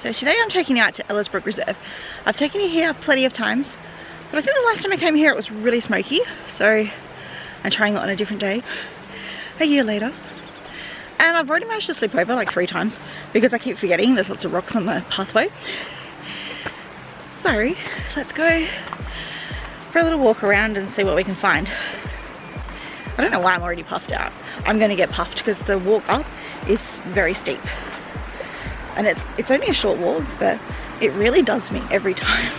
So today I'm taking you out to Ellis Brook Reserve. I've taken you here plenty of times, but I think the last time I came here it was really smoky, so I'm trying it on a different day, a year later. And I've already managed to sleep over like 3 times because I keep forgetting there's lots of rocks on the pathway. So let's go for a little walk around and see what we can find. I don't know why I'm already puffed out. I'm going to get puffed because the walk up is very steep. And it's only a short walk, but it really does me every time.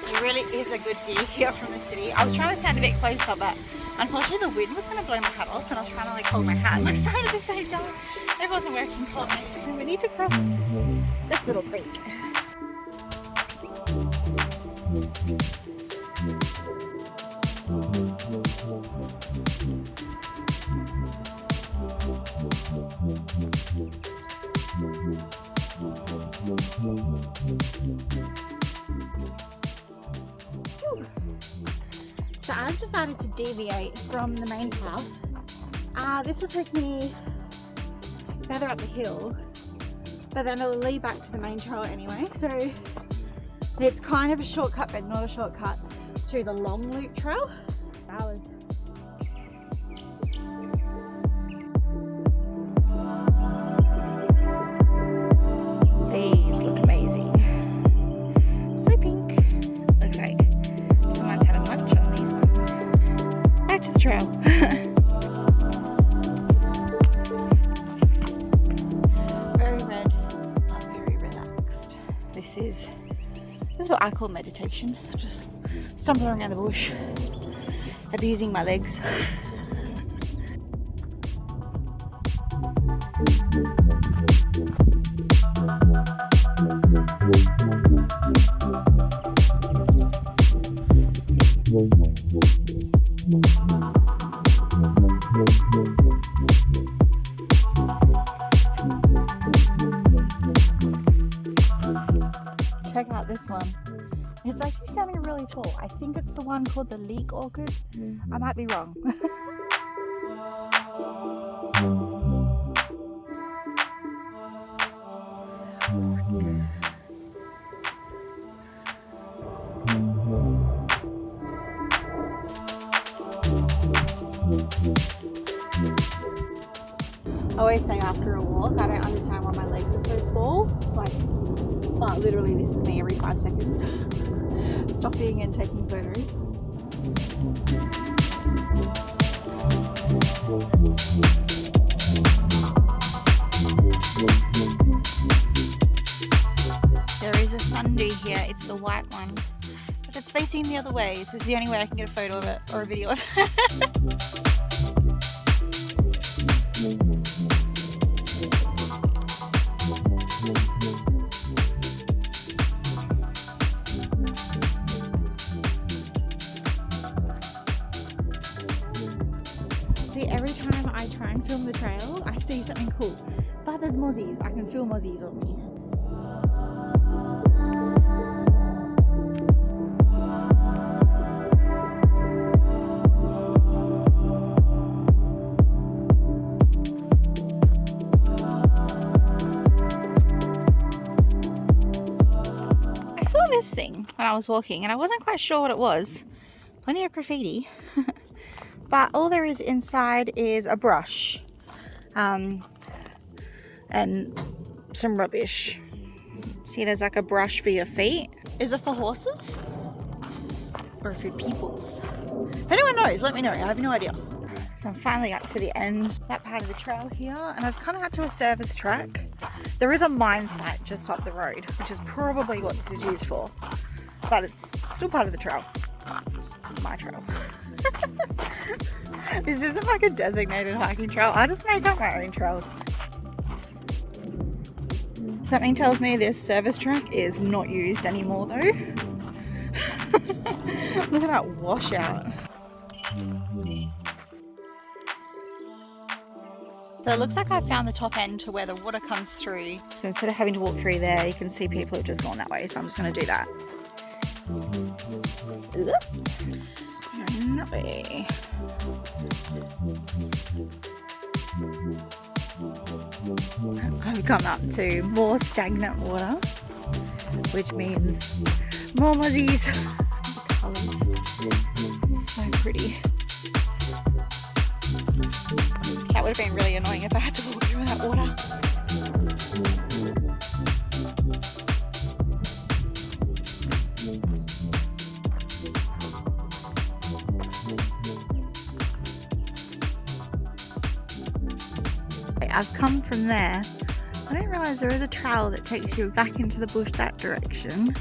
It really is a good view here from the city. I was trying to stand a bit closer, but unfortunately the wind was going to blow my hat off, and I was trying to like hold my hat and my phone at the same time. It wasn't working for me. And we need to cross this little creek. So I've decided to deviate from the main path. This will take me further up the hill, but then it'll lead back to the main trail anyway. So it's kind of a shortcut, but not a shortcut to the long loop trail. These look amazing. So pink. Looks like someone's had a munch on these ones. Back to the trail. Very red, but very relaxed. This is what I call meditation. Just stumbling around the bush, abusing my legs. Check out this one. It's actually standing really tall. I think it's the one called the leek orchid. I might be wrong. I always say after a walk, I don't understand why my legs are so small. Like, but literally this is me every 5 seconds. Stopping and taking photos. There is a sundew here, it's the white one. But it's facing the other way, so it's the only way I can get a photo of it or a video of it. See, every time I try and film the trail, I see something cool. But there's mozzies. I can feel mozzies on me. I saw this thing when I was walking, and I wasn't quite sure what it was. Plenty of graffiti. But all there is inside is a brush and some rubbish. See, there's like a brush for your feet. Is it for horses? Or for peoples? If anyone knows, let me know. I have no idea. So I'm finally up to the end, that part of the trail here, and I've come out to a service track. There is a mine site just up the road, which is probably what this is used for, but it's still part of the trail. My trail. This isn't like a designated hiking trail. I just make up my own trails. Something tells me this service track is not used anymore though. Look at that washout. So it looks like I found the top end to where the water comes through. So instead of having to walk through there, you can see people have just gone that way. So I'm just going to do that. And that way. I've come up to more stagnant water, which means more muzzies. The colours, so pretty. That would have been really annoying if I had to walk through that water. I've come from there. I didn't realise there is a trail that takes you back into the bush that direction.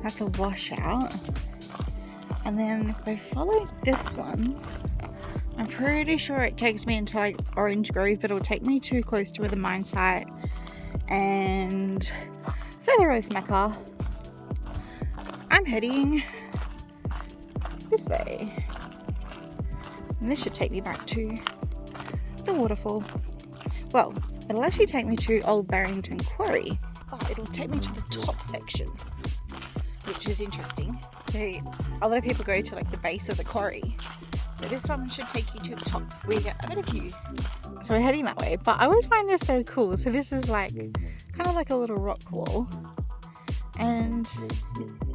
That's a washout. And then if I follow this one, I'm pretty sure it takes me into like Orange Grove, but it'll take me too close to where the mine site and further away from my car. I'm heading this way. And this should take me back to the waterfall. Well, it'll actually take me to Old Barrington Quarry, but it'll take me to the top section, which is interesting. So a lot of people go to like the base of the quarry. So this one should take you to the top where you get a better view. So we're heading that way, but I always find this so cool. So this is like kind of like a little rock wall, and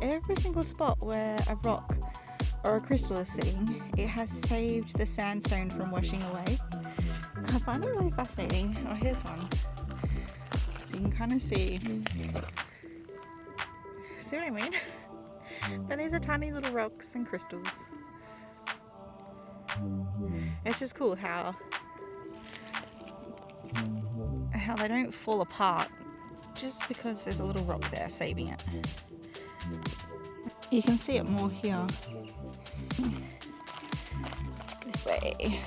every single spot where a rock or a crystal is sitting, it has saved the sandstone from washing away. I find it really fascinating. Oh, here's one. So you can kind of see what I mean? But these are tiny little rocks and crystals. It's just cool how they don't fall apart just because there's a little rock there saving it. You can see it more here. This way.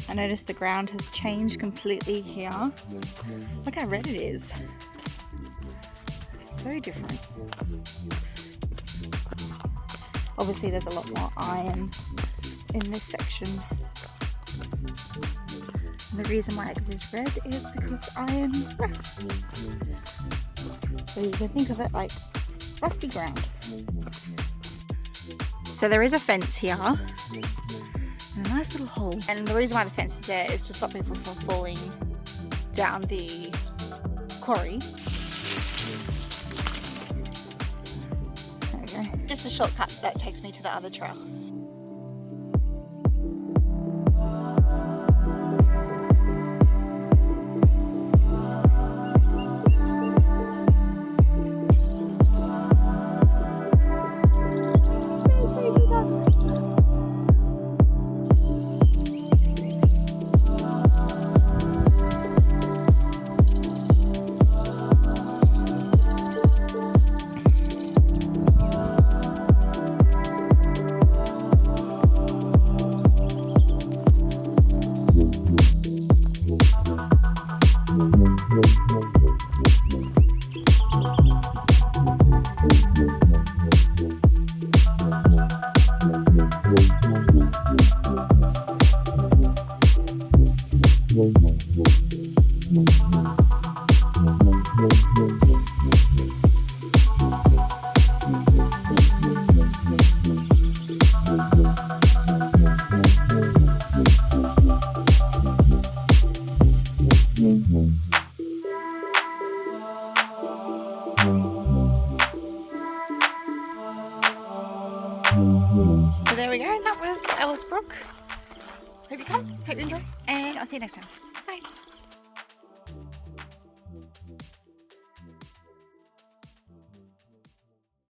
I noticed the ground has changed completely here. Look how red it is. So different. Obviously there's a lot more iron in this section. And the reason why it goes red is because iron rusts. So you can think of it like rusty ground. So there is a fence here. And a nice little hole. And the reason why the fence is there is to stop people from falling down the quarry. There we go. Just a shortcut that takes me to the other trail. So there we go, that was Ellis Brook. Hope you come, hope you enjoy, and I'll see you next time.